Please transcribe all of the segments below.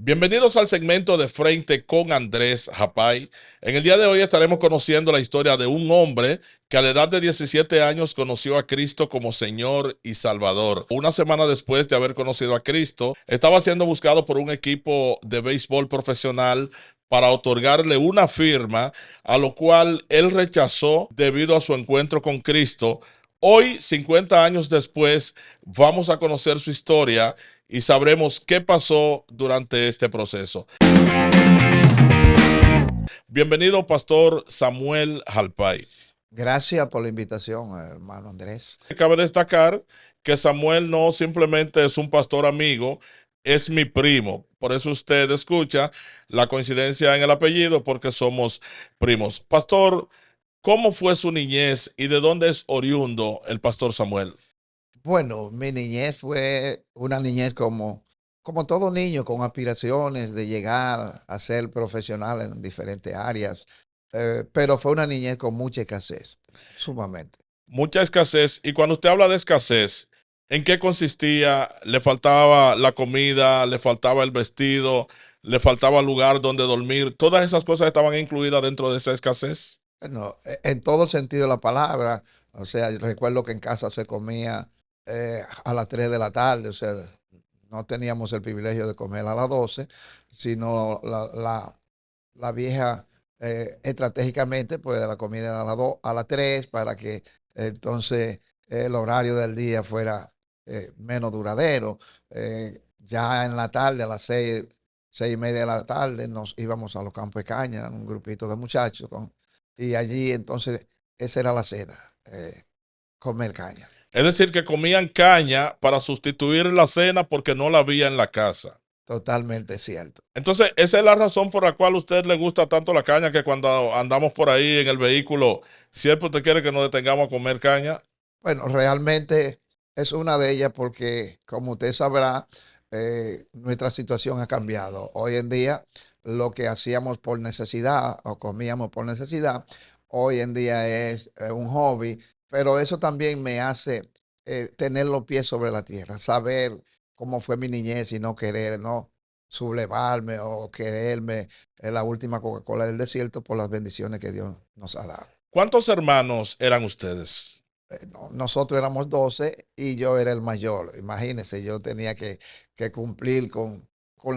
Bienvenidos al segmento de Frente con Andrés Japay. En el día de hoy estaremos conociendo la historia de un hombre que a la edad de 17 años conoció a Cristo como Señor y Salvador. Una semana después de haber conocido a Cristo, estaba siendo buscado por un equipo de béisbol profesional para otorgarle una firma, a lo cual él rechazó debido a su encuentro con Cristo. Hoy, 50 años después, vamos a conocer su historia y sabremos qué pasó durante este proceso. Bienvenido, Pastor Samuel Jalpay. Gracias por la invitación, hermano Andrés. Cabe destacar que Samuel no simplemente es un pastor amigo, es mi primo. Por eso usted escucha la coincidencia en el apellido, porque somos primos. Pastor, ¿cómo fue su niñez y de dónde es oriundo el pastor Samuel? Bueno, mi niñez fue una niñez como todo niño, con aspiraciones de llegar a ser profesional en diferentes áreas, pero fue una niñez con mucha escasez, sumamente. Mucha escasez. Y cuando usted habla de escasez, ¿en qué consistía? ¿Le faltaba la comida? ¿Le faltaba el vestido? ¿Le faltaba lugar donde dormir? Todas esas cosas estaban incluidas dentro de esa escasez. Bueno, en todo sentido de la palabra, o sea, yo recuerdo que en casa se comía a las 3 de la tarde, o sea, no teníamos el privilegio de comer a las 12, sino la vieja estratégicamente, pues la comida era a las 2, a las 3 para que entonces el horario del día fuera menos duradero. Ya en la tarde, a las 6, 6:30 de la tarde, nos íbamos a los campos de caña, un grupito de muchachos, y allí entonces esa era la cena, comer caña. Es decir, que comían caña para sustituir la cena porque no la había en la casa. Totalmente cierto. Entonces, esa es la razón por la cual a usted le gusta tanto la caña, que cuando andamos por ahí en el vehículo, siempre usted quiere que nos detengamos a comer caña. Bueno, realmente es una de ellas porque, como usted sabrá, nuestra situación ha cambiado. Hoy en día, lo que hacíamos por necesidad o comíamos por necesidad, hoy en día es un hobby, pero eso también me hace tener los pies sobre la tierra, saber cómo fue mi niñez y no querer, no sublevarme o quererme la última Coca-Cola del desierto por las bendiciones que Dios nos ha dado. ¿Cuántos hermanos eran ustedes? Nosotros éramos 12 y yo era el mayor. Imagínense, yo tenía que cumplir con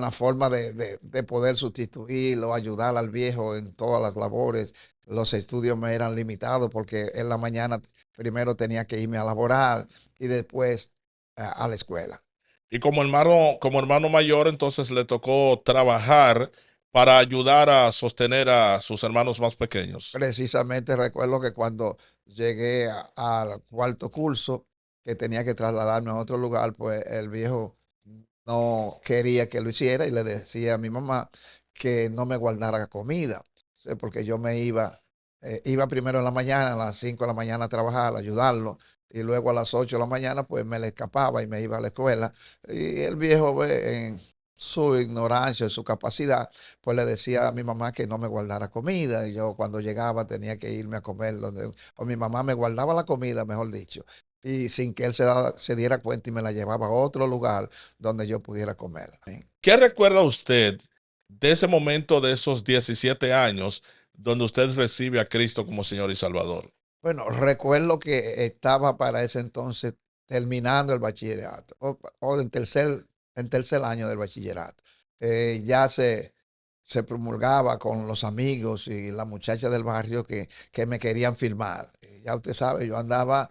la forma de poder sustituirlo, ayudar al viejo en todas las labores. Los estudios me eran limitados porque en la mañana primero tenía que irme a laborar y después a la escuela. Y como hermano mayor, entonces le tocó trabajar para ayudar a sostener a sus hermanos más pequeños. Precisamente recuerdo que cuando llegué al cuarto curso, que tenía que trasladarme a otro lugar, pues el viejo no quería que lo hiciera y le decía a mi mamá que no me guardara comida, sí, porque yo me iba primero en la mañana, a las 5 de la mañana a trabajar, a ayudarlo, y luego a las 8 de la mañana pues me le escapaba y me iba a la escuela. Y el viejo, en su ignorancia, en su capacidad, pues le decía a mi mamá que no me guardara comida, y yo cuando llegaba tenía que irme a comer donde, o mi mamá me guardaba la comida, mejor dicho, y sin que él se diera cuenta y me la llevaba a otro lugar donde yo pudiera comer. ¿Sí? ¿Qué recuerda usted de ese momento de esos 17 años donde usted recibe a Cristo como Señor y Salvador? Bueno, recuerdo que estaba para ese entonces terminando el bachillerato, o en tercer año del bachillerato. Ya se promulgaba con los amigos y las muchachas del barrio que me querían firmar. Ya usted sabe, yo andaba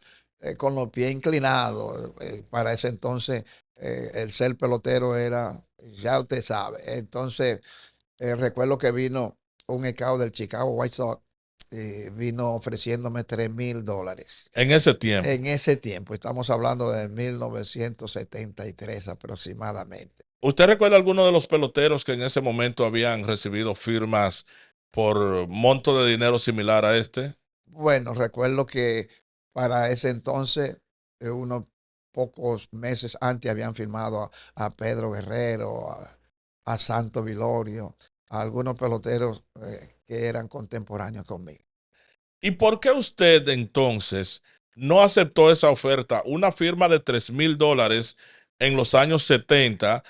con los pies inclinados. Para ese entonces, el ser pelotero era, ya usted sabe. Entonces, recuerdo que vino un scout del Chicago White Sox, vino ofreciéndome $3,000. En ese tiempo. En ese tiempo, estamos hablando de 1973 aproximadamente. ¿Usted recuerda alguno de los peloteros que en ese momento habían recibido firmas por monto de dinero similar a este? Bueno, recuerdo que para ese entonces, unos pocos meses antes habían firmado a Pedro Guerrero, a Santo Vilorio, a algunos peloteros que eran contemporáneos conmigo. ¿Y por qué usted entonces no aceptó esa oferta, una firma de $3,000 en los años 70,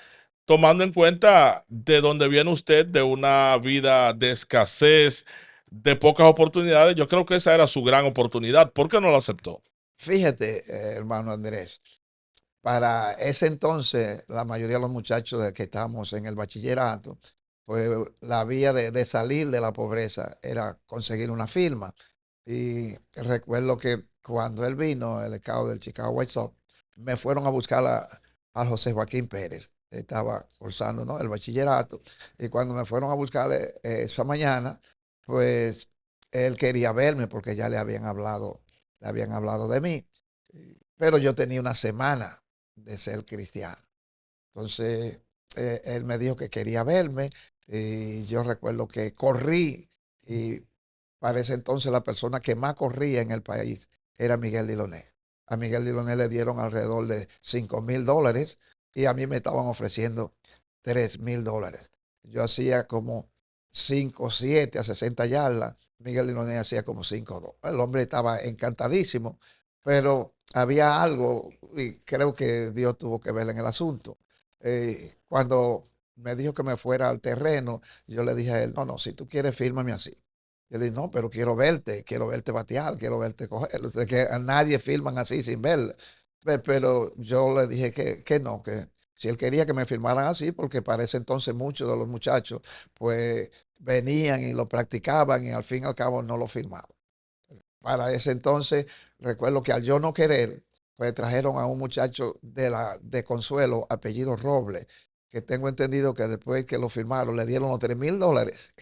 tomando en cuenta de dónde viene usted, de una vida de escasez, de pocas oportunidades. Yo creo que esa era su gran oportunidad. ¿Por qué no la aceptó? Fíjate, hermano Andrés, para ese entonces, la mayoría de los muchachos que estábamos en el bachillerato, pues la vía de salir de la pobreza era conseguir una firma. Y recuerdo que cuando él vino, el scout del Chicago White Sox, me fueron a buscar a José Joaquín Pérez. Estaba cursando, ¿no?, el bachillerato. Y cuando me fueron a buscar esa mañana, pues él quería verme porque ya le habían hablado de mí. Pero yo tenía una semana de ser cristiano. Entonces, él me dijo que quería verme y yo recuerdo que corrí y para ese entonces la persona que más corría en el país era Miguel Diloné. A Miguel Diloné le dieron alrededor de $5,000 y a mí me estaban ofreciendo $3,000. Yo hacía como 5 7 a 60 yardas. Miguel Diloné hacía como 5 2. El hombre estaba encantadísimo, pero había algo y creo que Dios tuvo que ver en el asunto. Cuando me dijo que me fuera al terreno, yo le dije a él, no, no, si tú quieres, fírmame así. Yo le dije, no, pero quiero verte batear, quiero verte coger. O sea, que a nadie firman así sin ver. Pero yo le dije que no, que si él quería que me firmaran así, porque para ese entonces muchos de los muchachos, pues venían y lo practicaban y al fin y al cabo no lo firmaban. Para ese entonces, recuerdo que al yo no querer, pues trajeron a un muchacho de Consuelo, apellido Robles, que tengo entendido que después que lo firmaron, le dieron los $3,000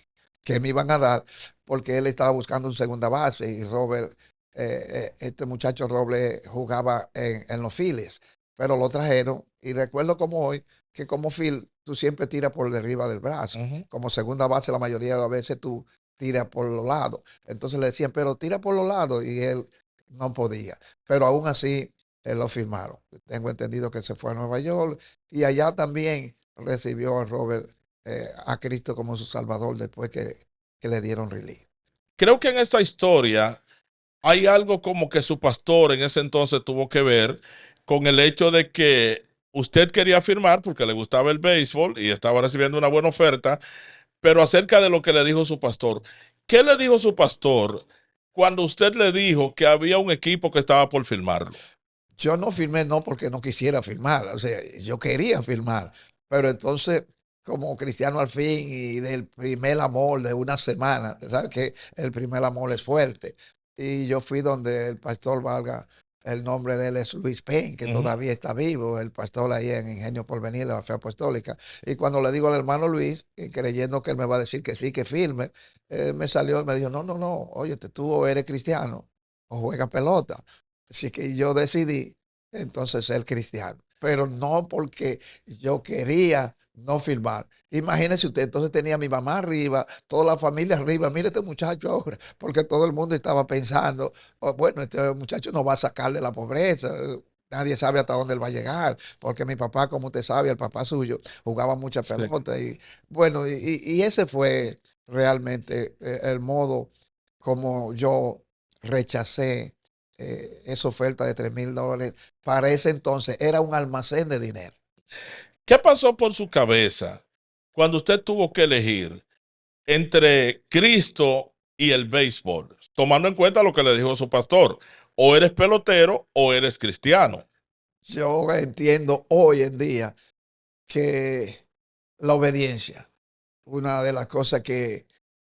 que me iban a dar, porque él estaba buscando un segunda base y Robert, este muchacho Robles jugaba en los Phillies, pero lo trajeron y recuerdo como hoy que como Phil tú siempre tiras por derriba del brazo, Ujú. como segunda base la mayoría de las veces tú tiras por los lados. Entonces le decían, pero tira por los lados y él no podía. Pero aún así, él lo firmaron. Tengo entendido que se fue a Nueva York y allá también recibió a Robert, a Cristo como su Salvador después que le dieron release. Creo que en esta historia hay algo como que su pastor en ese entonces tuvo que ver con el hecho de que usted quería firmar porque le gustaba el béisbol y estaba recibiendo una buena oferta, pero acerca de lo que le dijo su pastor. ¿Qué le dijo su pastor cuando usted le dijo que había un equipo que estaba por firmarlo? Yo no firmé no porque no quisiera firmar, o sea, yo quería firmar, pero entonces como cristiano al fin y del primer amor de una semana, ¿sabes que el primer amor es fuerte? Y yo fui donde el pastor, valga, el nombre de él es Luis Payne, que Ujú. todavía está vivo, el pastor ahí en Ingenio Porvenir de la Fe Apostólica. Y cuando le digo al hermano Luis, creyendo que él me va a decir que sí, que firme, él me salió y me dijo, no, no, no, oye, tú eres cristiano o juegas pelota. Así que yo decidí entonces ser cristiano, pero no porque yo quería no firmar. Imagínese usted, entonces tenía a mi mamá arriba, toda la familia arriba, mire este muchacho ahora, porque todo el mundo estaba pensando, "Oh, bueno, este muchacho no va a sacar de la pobreza, nadie sabe hasta dónde él va a llegar, porque mi papá, como usted sabe, el papá suyo jugaba mucha Sí. pelota y bueno, y ese fue realmente el modo como yo rechacé esa oferta de $3,000. Para ese entonces era un almacén de dinero. ¿Qué pasó por su cabeza cuando usted tuvo que elegir entre Cristo y el béisbol, tomando en cuenta lo que le dijo su pastor? O eres pelotero o eres cristiano. Yo entiendo hoy en día que la obediencia, una de las cosas que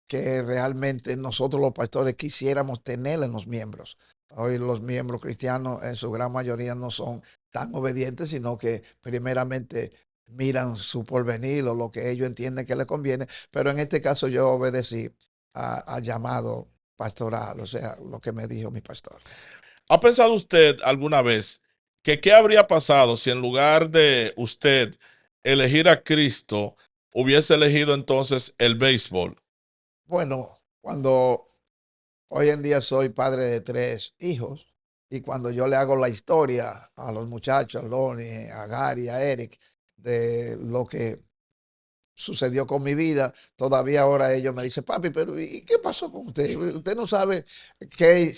realmente nosotros los pastores quisiéramos tener en los miembros. Hoy los miembros cristianos en su gran mayoría no son tan obedientes, sino que primeramente miran su porvenir o lo que ellos entienden que les conviene. Pero en este caso yo obedecí al llamado pastoral, o sea, lo que me dijo mi pastor. ¿Ha pensado usted alguna vez que qué habría pasado si en lugar de usted elegir a Cristo, hubiese elegido entonces el béisbol? Bueno, cuando hoy en día soy padre de 3 hijos y cuando yo le hago la historia a los muchachos, a Lonnie, a Gary, a Eric, de lo que sucedió con mi vida, todavía ahora ellos me dicen, papi, pero ¿y qué pasó con usted? Usted no sabe que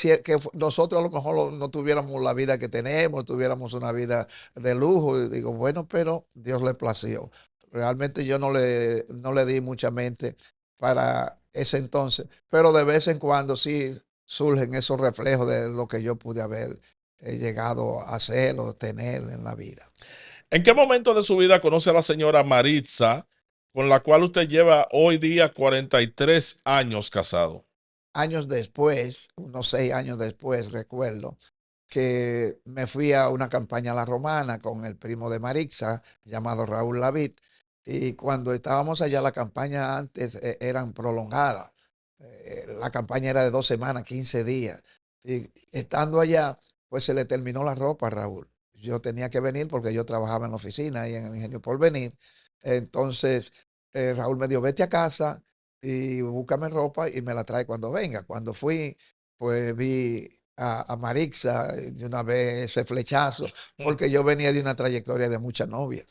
nosotros a lo mejor no tuviéramos la vida que tenemos, tuviéramos una vida de lujo. Y digo, bueno, pero Dios le plació. realmente yo no le di mucha mente para ese entonces, pero de vez en cuando sí surgen esos reflejos de lo que yo pude haber llegado a hacer o tener en la vida. ¿En qué momento de su vida conoce a la señora Maritza, con la cual usted lleva hoy día 43 años casado? Años después, unos 6 años después, recuerdo que me fui a una campaña a La Romana con el primo de Marixa, llamado Raúl Lavid, y cuando estábamos allá, la campaña antes eran prolongadas. La campaña era de 2 semanas, 15 días. Y estando allá, pues se le terminó la ropa a Raúl. Yo tenía que venir porque yo trabajaba en la oficina y en el Ingenio Porvenir. Entonces, Raúl me dijo, vete a casa y búscame ropa y me la trae cuando venga. Cuando fui, pues vi a Marixa de una vez ese flechazo, porque yo venía de una trayectoria de muchas novias.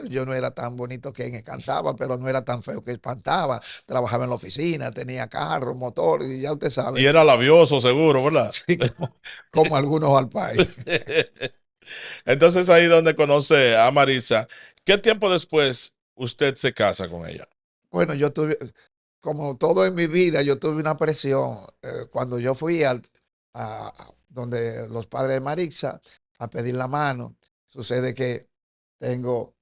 Yo no era tan bonito que encantaba, pero no era tan feo que espantaba. Trabajaba en la oficina, tenía carro, motor, y ya usted Y sabe, era labioso, seguro, ¿verdad? sí, como algunos al país. Entonces ahí donde conoce a Maritza. ¿Qué tiempo después usted se casa con ella? Bueno, yo tuve, como todo en mi vida, yo tuve una presión. Cuando yo fui a donde los padres de Marixa a pedir la mano, sucede que tengo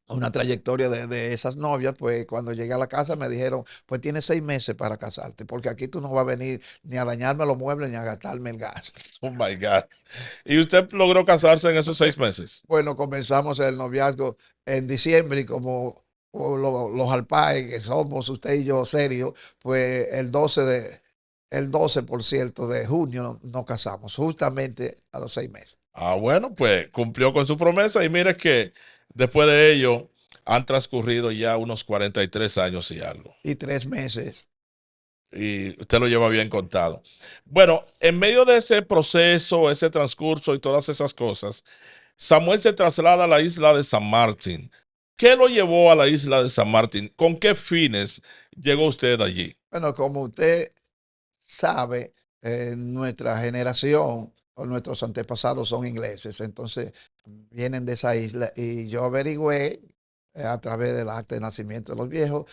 una trayectoria de esas novias, pues cuando llegué a la casa me dijeron, pues tienes 6 meses para casarte, porque aquí tú no vas a venir ni a dañarme los muebles ni a gastarme el gas. Oh my God. ¿Y usted logró casarse en esos 6 meses? Bueno, comenzamos el noviazgo en diciembre y como los alpais que somos usted y yo serios, pues el 12 por cierto, de junio nos casamos, justamente a los 6 meses. Ah, bueno, pues cumplió con su promesa y mire que después de ello han transcurrido ya unos 43 años y algo. Y 3 meses. Y usted lo lleva bien contado. Bueno, en medio de ese proceso, ese transcurso y todas esas cosas, Samuel se traslada a la isla de San Martín. ¿Qué lo llevó a la isla de San Martín? ¿Con qué fines llegó usted allí? Bueno, como usted sabe, nuestra generación o nuestros antepasados son ingleses, entonces vienen de esa isla y yo averigüé a través del acta de nacimiento de los viejos,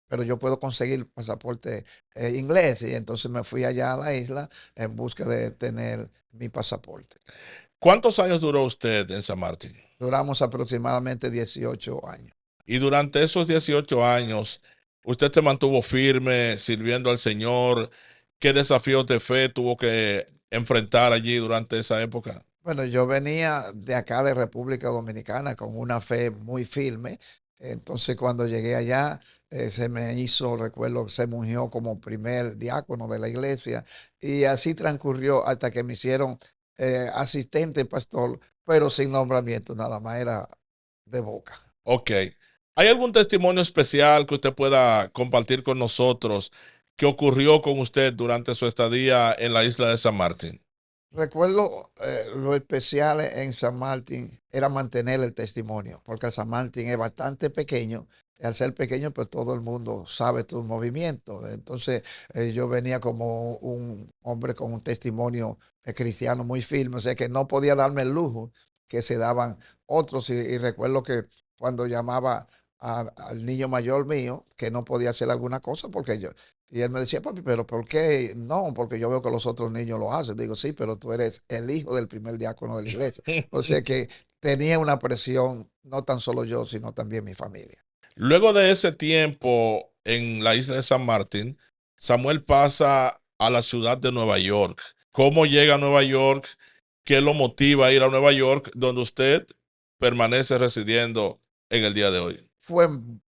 pero yo puedo conseguir pasaporte inglés y entonces me fui allá a la isla en busca de tener mi pasaporte. ¿Cuántos años duró usted en San Martín? Duramos aproximadamente 18 años. Y durante esos 18 años, usted se mantuvo firme, sirviendo al Señor. ¿Qué desafíos de fe tuvo que enfrentar allí durante esa época? Bueno, yo venía de acá de República Dominicana con una fe muy firme. Entonces, cuando llegué allá, se me hizo, recuerdo, se me ungió como primer diácono de la iglesia. Y así transcurrió hasta que me hicieron asistente pastor, pero sin nombramiento, nada más era de boca. Ok. ¿Hay algún testimonio especial que usted pueda compartir con nosotros que ocurrió con usted durante su estadía en la isla de San Martín? Recuerdo lo especial en San Martín era mantener el testimonio, porque San Martín es bastante pequeño. Y al ser pequeño, pues todo el mundo sabe tus movimientos. Entonces, yo venía como un hombre con un testimonio cristiano muy firme, o sea que no podía darme el lujo que se daban otros. Y recuerdo que cuando llamaba al niño mayor mío, que no podía hacer alguna cosa, porque y él me decía, papi, pero ¿por qué no? Porque yo veo que los otros niños lo hacen. Digo, sí, pero tú eres el hijo del primer diácono de la iglesia. O sea que tenía una presión, no tan solo yo, sino también mi familia. Luego de ese tiempo en la isla de San Martín, Samuel pasa a la ciudad de Nueva York. ¿Cómo llega a Nueva York? ¿Qué lo motiva a ir a Nueva York, donde usted permanece residiendo en el día de hoy? Fue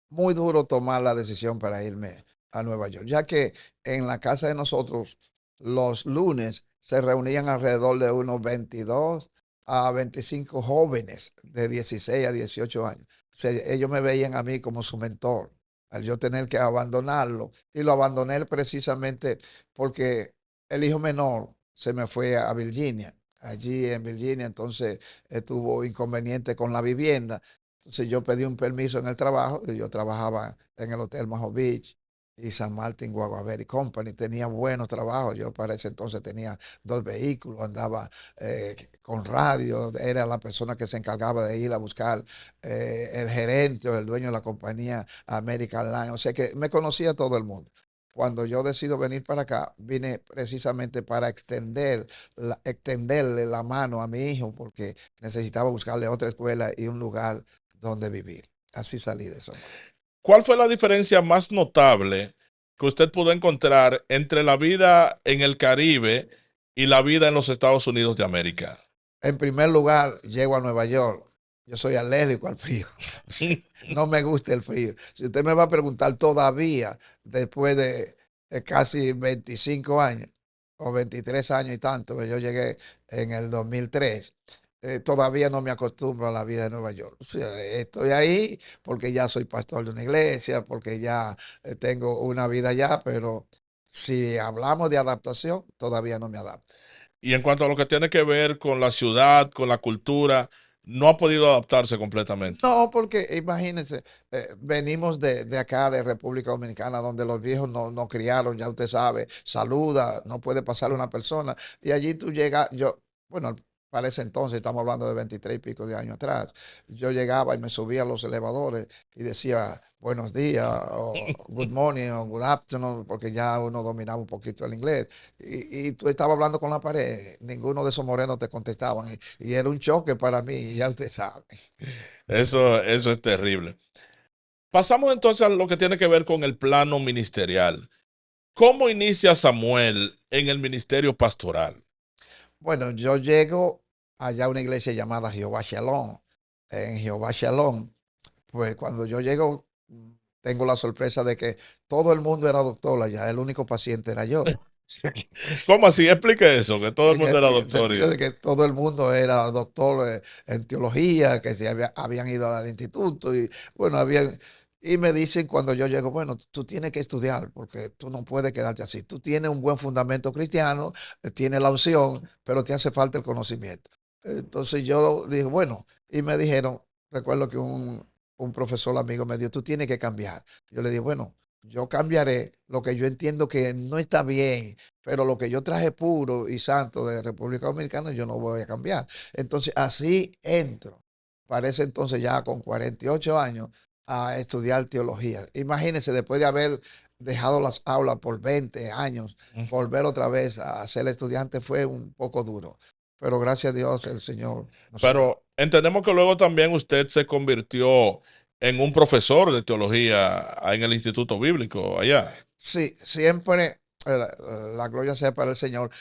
muy duro tomar la decisión para irme a Nueva York, ya que en la casa de nosotros los lunes se reunían alrededor de unos 22 a 25 jóvenes de 16 a 18 años. O sea, ellos me veían a mí como su mentor, al yo tener que abandonarlo. Y lo abandoné precisamente porque el hijo menor se me fue a Virginia. Allí en Virginia, entonces tuvo inconveniente con la vivienda. Entonces yo pedí un permiso en el trabajo, y yo trabajaba en el Hotel Maho Beach y San Martin Guaguaberi Company. Tenía buenos trabajos. Yo para ese entonces tenía 2 vehículos, andaba con radio, era la persona que se encargaba de ir a buscar el gerente o el dueño de la compañía American Line. O sea que me conocía todo el mundo. Cuando yo decido venir para acá, vine precisamente para extenderle la mano a mi hijo porque necesitaba buscarle otra escuela y un lugar donde vivir. Así salí de esa manera. ¿Cuál fue la diferencia más notable que usted pudo encontrar entre la vida en el Caribe y la vida en los Estados Unidos de América? En primer lugar, llego a Nueva York. Yo soy alérgico al frío. O sea, no me gusta el frío. Si usted me va a preguntar todavía, después de casi 25 años o 23 años y tanto, que yo llegué en el 2003, todavía no me acostumbro a la vida de Nueva York. O sea, estoy ahí porque ya soy pastor de una iglesia, porque ya tengo una vida allá, pero si hablamos de adaptación, todavía no me adapto. Y en cuanto a lo que tiene que ver con la ciudad, con la cultura, no ha podido adaptarse completamente. No, porque imagínense, venimos de acá, de República Dominicana, donde los viejos no criaron, ya usted sabe, saluda, no puede pasarle una persona. Y allí tú llegas, bueno, para ese entonces, estamos hablando de 23 y pico de años atrás, yo llegaba y me subía a los elevadores y decía buenos días, o good morning, o good afternoon, porque ya uno dominaba un poquito el inglés. Y tú estabas hablando con la pared, ninguno de esos morenos te contestaban. Y era un choque para mí, ya usted sabe. Eso es terrible. Pasamos entonces a lo que tiene que ver con el plano ministerial. ¿Cómo inicia Samuel en el ministerio pastoral? Bueno, yo llego allá a una iglesia llamada Jehová Shalom. En Jehová Shalom, pues cuando yo llego, tengo la sorpresa de que todo el mundo era doctor allá, el único paciente era yo. ¿Cómo así? Explique eso, que todo el mundo era En el doctor. sentido de que todo el mundo era doctor en teología, que habían ido al instituto y bueno, y me dicen cuando yo llego, bueno, tú tienes que estudiar porque tú no puedes quedarte así. Tú tienes un buen fundamento cristiano, tienes la unción, pero te hace falta el conocimiento. Entonces yo dije, bueno, y me dijeron, recuerdo que un profesor amigo me dijo, tú tienes que cambiar. Yo le dije, bueno, yo cambiaré lo que yo entiendo que no está bien, pero lo que yo traje puro y santo de República Dominicana, yo no voy a cambiar. Entonces, así entro. Parece entonces ya con 48 años a estudiar teología. Imagínense, después de haber dejado las aulas por 20 años, volver otra vez a ser estudiante fue un poco duro. Pero gracias a Dios el Señor nos ayudó. Pero entendemos que luego también usted se convirtió en un profesor de teología en el Instituto Bíblico allá. Sí, siempre, la gloria sea para el Señor.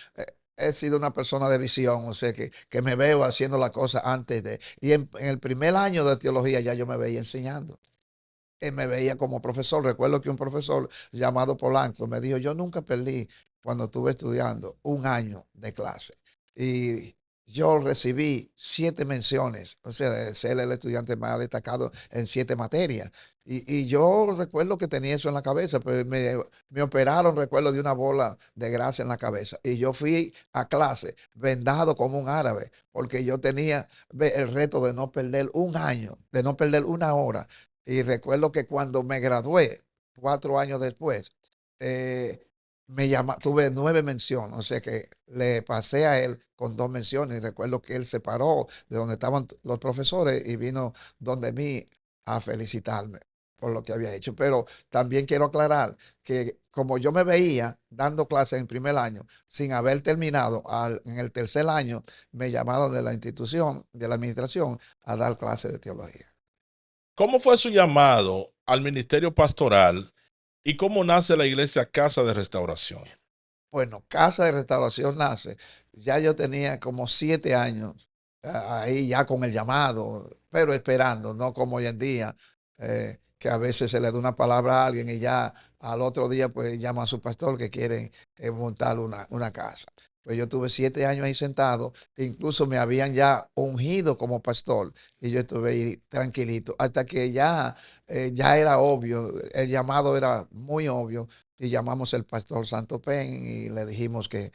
He sido una persona de visión, o sea, que me veo haciendo la cosa antes de. Y en el primer año de teología ya yo me veía enseñando. Me veía como profesor. Recuerdo que un profesor llamado Polanco me dijo, yo nunca perdí cuando estuve estudiando un año de clase. Y yo recibí 7 menciones, o sea, de ser el estudiante más destacado en 7 materias. Y yo recuerdo que tenía eso en la cabeza, pues me operaron, recuerdo, de una bola de grasa en la cabeza. Y yo fui a clase vendado como un árabe, porque yo tenía el reto de no perder un año, de no perder una hora. Y recuerdo que cuando me gradué, 4 años después, eh, tuve 9 menciones, o sea que le pasé a él con 2 menciones. Y recuerdo que él se paró de donde estaban los profesores y vino donde mí a felicitarme por lo que había hecho. Pero también quiero aclarar que como yo me veía dando clases en primer año, sin haber terminado, en el tercer año me llamaron de la institución, de la administración, a dar clases de teología. ¿Cómo fue su llamado al ministerio pastoral y cómo nace la iglesia Casa de Restauración? Bueno, Casa de Restauración nace. Ya yo tenía como 7 años ahí ya con el llamado, pero esperando, no como hoy en día, que a veces se le da una palabra a alguien y ya al otro día pues llama a su pastor que quieren montar una casa. Pues yo tuve 7 años ahí sentado, incluso me habían ya ungido como pastor y yo estuve ahí tranquilito, hasta que ya era obvio, el llamado era muy obvio y llamamos al pastor Santo Pen y le dijimos que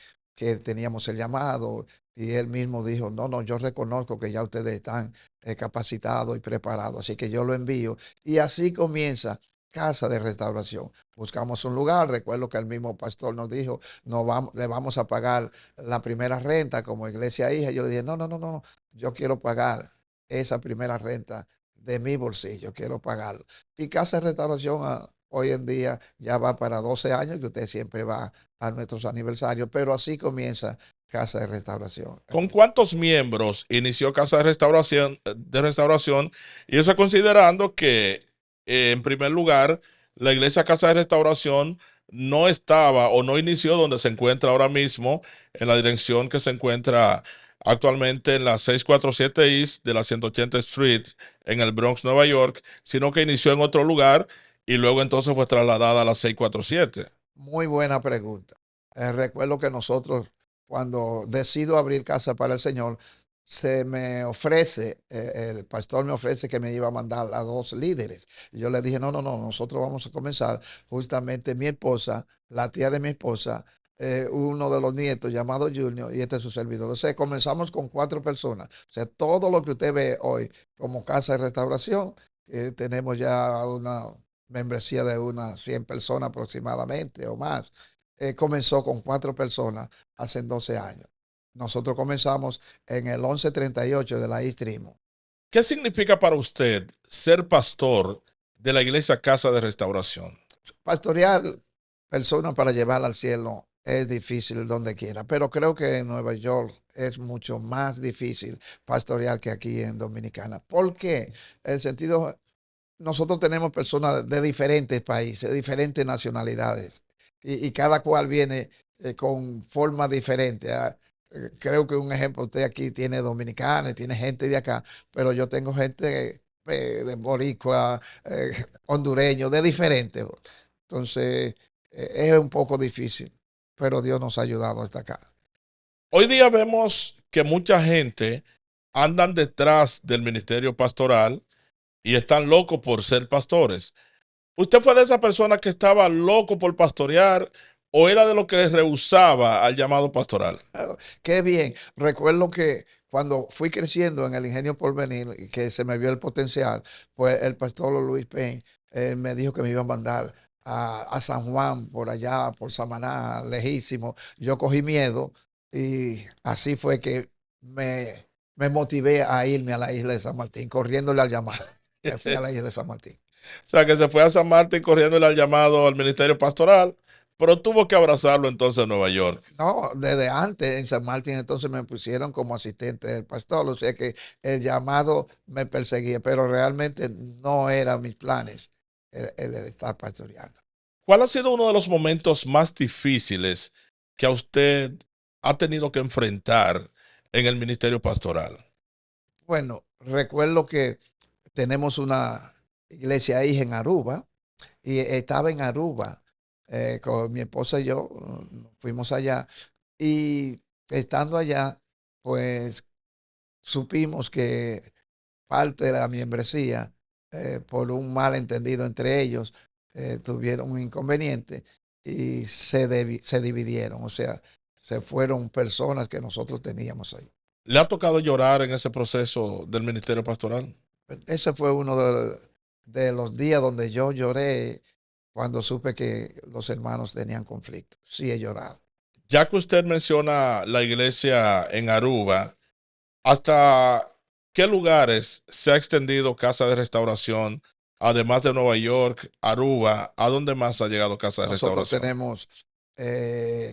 teníamos el llamado y él mismo dijo, no, no, yo reconozco que ya ustedes están capacitados y preparados, así que yo lo envío. Y así comienza casa de restauración. Buscamos un lugar, recuerdo que el mismo pastor nos dijo, no vamos, le vamos a pagar la primera renta como iglesia hija. Yo le dije, no, no, no, no, yo quiero pagar esa primera renta de mi bolsillo, quiero pagarlo. Y casa de restauración hoy en día ya va para 12 años, que usted siempre va a nuestros aniversarios, pero así comienza casa de restauración. ¿Con cuántos miembros inició Casa de Restauración? Y eso considerando que, en primer lugar, la iglesia Casa de Restauración no estaba o no inició donde se encuentra ahora mismo, en la dirección que se encuentra actualmente en la 647 East de la 180 Street en el Bronx, Nueva York, sino que inició en otro lugar y luego entonces fue trasladada a la 647. Muy buena pregunta. Recuerdo que nosotros, cuando decido abrir casa para el Señor, se me ofrece, el pastor me ofrece que me iba a mandar a dos líderes. Y yo le dije, no, no, no, nosotros vamos a comenzar. Justamente mi esposa, la tía de mi esposa, uno de los nietos llamado Junior y este es su servidor. O sea, comenzamos con 4 personas. O sea, todo lo que usted ve hoy como casa de restauración, tenemos ya una membresía de unas 100 personas aproximadamente o más. Comenzó con 4 personas hace 12 años. Nosotros comenzamos en el 1138 de la East Tremont. ¿Qué significa para usted ser pastor de la iglesia Casa de Restauración? Pastorear personas para llevar al cielo es difícil donde quiera, pero creo que en Nueva York es mucho más difícil pastorear que aquí en Dominicana. ¿Por qué? El sentido, nosotros tenemos personas de diferentes países, de diferentes nacionalidades, y cada cual viene con forma diferente. Creo que un ejemplo, usted aquí tiene dominicanos, tiene gente de acá, pero yo tengo gente de boricua, hondureño, de diferente. Entonces, es un poco difícil, pero Dios nos ha ayudado hasta acá. Hoy día vemos que mucha gente andan detrás del ministerio pastoral y están locos por ser pastores. ¿Usted fue de esa persona que estaba loco por pastorear o era de lo que rehusaba al llamado pastoral? Qué bien. Recuerdo que cuando fui creciendo en el Ingenio Porvenir y que se me vio el potencial, pues el pastor Luis Payne me dijo que me iba a mandar a San Juan, por allá, por Samaná, lejísimo. Yo cogí miedo y así fue que me motivé a irme a la isla de San Martín, corriéndole al llamado. Me fui a la isla de San Martín. O sea, que se fue a San Martín corriéndole al llamado al ministerio pastoral, pero tuvo que abrazarlo entonces en Nueva York. No, desde antes en San Martín entonces me pusieron como asistente del pastor, o sea que el llamado me perseguía, pero realmente no eran mis planes el estar pastoreando. ¿Cuál ha sido uno de los momentos más difíciles que a usted ha tenido que enfrentar en el ministerio pastoral? Bueno, recuerdo que tenemos una iglesia hija en Aruba y estaba en Aruba con mi esposa y yo, fuimos allá y estando allá, pues supimos que parte de la membresía, por un malentendido entre ellos, tuvieron un inconveniente y se dividieron, o sea, se fueron personas que nosotros teníamos ahí. ¿Le ha tocado llorar en ese proceso del ministerio pastoral? Ese fue uno de los días donde yo lloré cuando supe que los hermanos tenían conflicto. Sí he llorado. Ya que usted menciona la iglesia en Aruba, ¿hasta qué lugares se ha extendido Casa de Restauración? Además de Nueva York, Aruba, ¿a dónde más ha llegado Casa de Nosotros Restauración? tenemos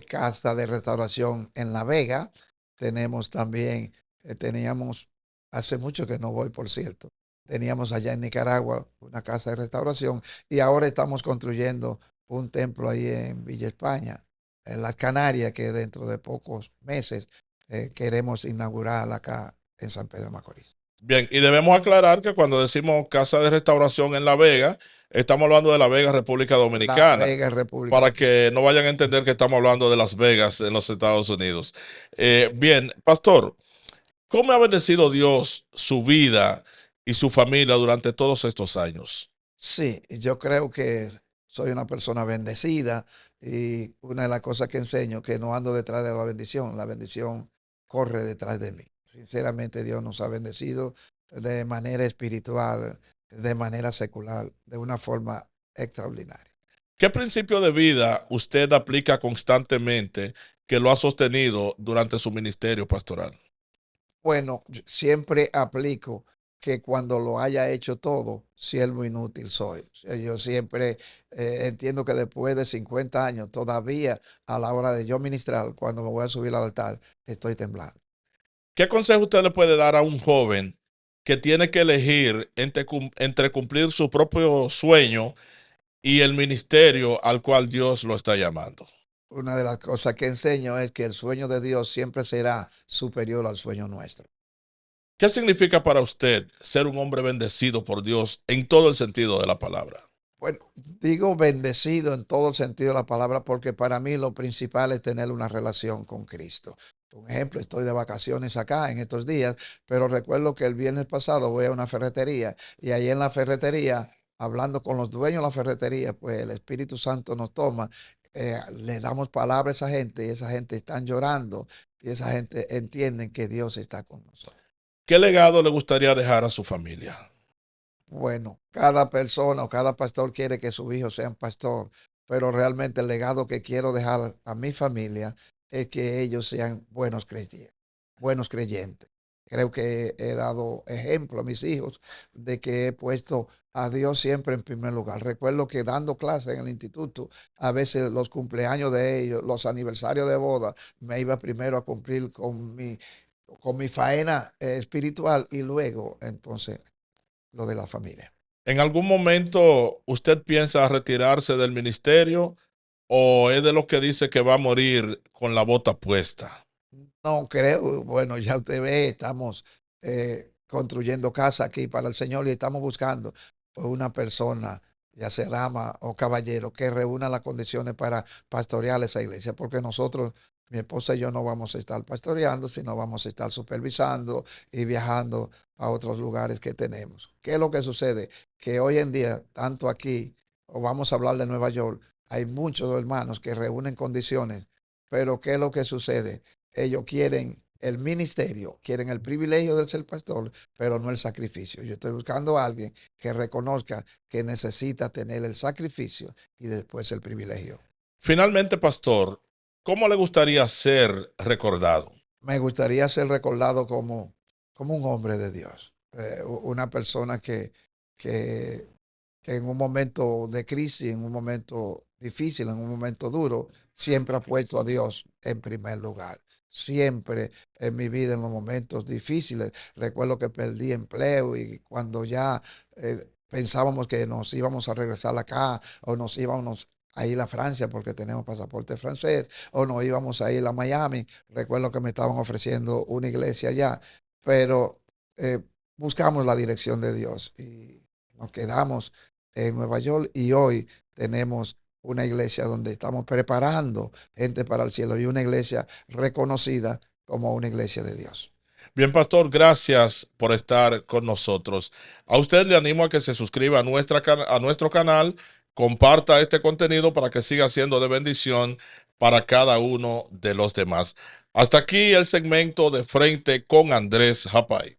casa de restauración en La Vega. Tenemos también, teníamos, hace mucho que no voy, por cierto, teníamos allá en Nicaragua una casa de restauración y ahora estamos construyendo un templo ahí en Villa España, en las Canarias, que dentro de pocos meses queremos inaugurar acá en San Pedro de Macorís. Bien, y debemos aclarar que cuando decimos Casa de Restauración en La Vega, estamos hablando de La Vega, República La Dominicana, Vega, República para Dominicana. que no vayan a entender que estamos hablando de Las Vegas en los Estados Unidos. Bien, pastor, ¿cómo ha bendecido Dios su vida y su familia durante todos estos años? Sí, yo creo que soy una persona bendecida y una de las cosas que enseño que no ando detrás de la bendición corre detrás de mí. Sinceramente Dios nos ha bendecido de manera espiritual, de manera secular, de una forma extraordinaria. ¿Qué principio de vida usted aplica constantemente que lo ha sostenido durante su ministerio pastoral? Bueno, yo siempre aplico que cuando lo haya hecho todo, siervo inútil soy. O sea, yo siempre entiendo que después de 50 años, todavía a la hora de yo ministrar, cuando me voy a subir al altar, estoy temblando. ¿Qué consejo usted le puede dar a un joven que tiene que elegir entre cumplir su propio sueño y el ministerio al cual Dios lo está llamando? Una de las cosas que enseño es que el sueño de Dios siempre será superior al sueño nuestro. ¿Qué significa para usted ser un hombre bendecido por Dios en todo el sentido de la palabra? Bueno, digo bendecido en todo el sentido de la palabra porque para mí lo principal es tener una relación con Cristo. Un ejemplo, estoy de vacaciones acá en estos días, pero recuerdo que el viernes pasado voy a una ferretería y ahí en la ferretería, hablando con los dueños de la ferretería, pues el Espíritu Santo nos toma, le damos palabras a esa gente y esa gente están llorando y esa gente entiende que Dios está con nosotros. ¿Qué legado le gustaría dejar a su familia? Bueno, cada persona o cada pastor quiere que sus hijos sean pastor, pero realmente el legado que quiero dejar a mi familia es que ellos sean buenos creyentes, buenos creyentes. Creo que he dado ejemplo a mis hijos de que he puesto a Dios siempre en primer lugar. Recuerdo que dando clases en el instituto, a veces los cumpleaños de ellos, los aniversarios de boda, me iba primero a cumplir con mi faena espiritual y luego entonces lo de la familia. ¿En algún momento usted piensa retirarse del ministerio o es de los que dice que va a morir con la bota puesta? No creo, bueno, ya usted ve, estamos construyendo casa aquí para el Señor y estamos buscando pues, una persona, ya sea dama o caballero, que reúna las condiciones para pastorear esa iglesia, porque nosotros, mi esposa y yo no vamos a estar pastoreando, sino vamos a estar supervisando y viajando a otros lugares que tenemos. ¿Qué es lo que sucede? Que hoy en día, tanto aquí, o vamos a hablar de Nueva York, hay muchos hermanos que reúnen condiciones, pero ¿qué es lo que sucede? Ellos quieren el ministerio, quieren el privilegio de ser pastor, pero no el sacrificio. Yo estoy buscando a alguien que reconozca que necesita tener el sacrificio y después el privilegio. Finalmente, pastor, ¿cómo le gustaría ser recordado? Me gustaría ser recordado como un hombre de Dios, una persona que, que en un momento de crisis, en un momento difícil, en un momento duro, siempre ha puesto a Dios en primer lugar. Siempre en mi vida, en los momentos difíciles, recuerdo que perdí empleo y cuando ya pensábamos que nos íbamos a regresar acá o nos íbamos a ir a Francia porque tenemos pasaporte francés o nos íbamos a ir a Miami. Recuerdo que me estaban ofreciendo una iglesia allá, pero eh, buscamos la dirección de Dios y nos quedamos en Nueva York y hoy tenemos una iglesia donde estamos preparando gente para el cielo y una iglesia reconocida como una iglesia de Dios. Bien, pastor, gracias por estar con nosotros. A usted le animo a que se suscriba a, a nuestro canal, comparta este contenido para que siga siendo de bendición para cada uno de los demás. Hasta aquí el segmento de Frente con Andrés Japay.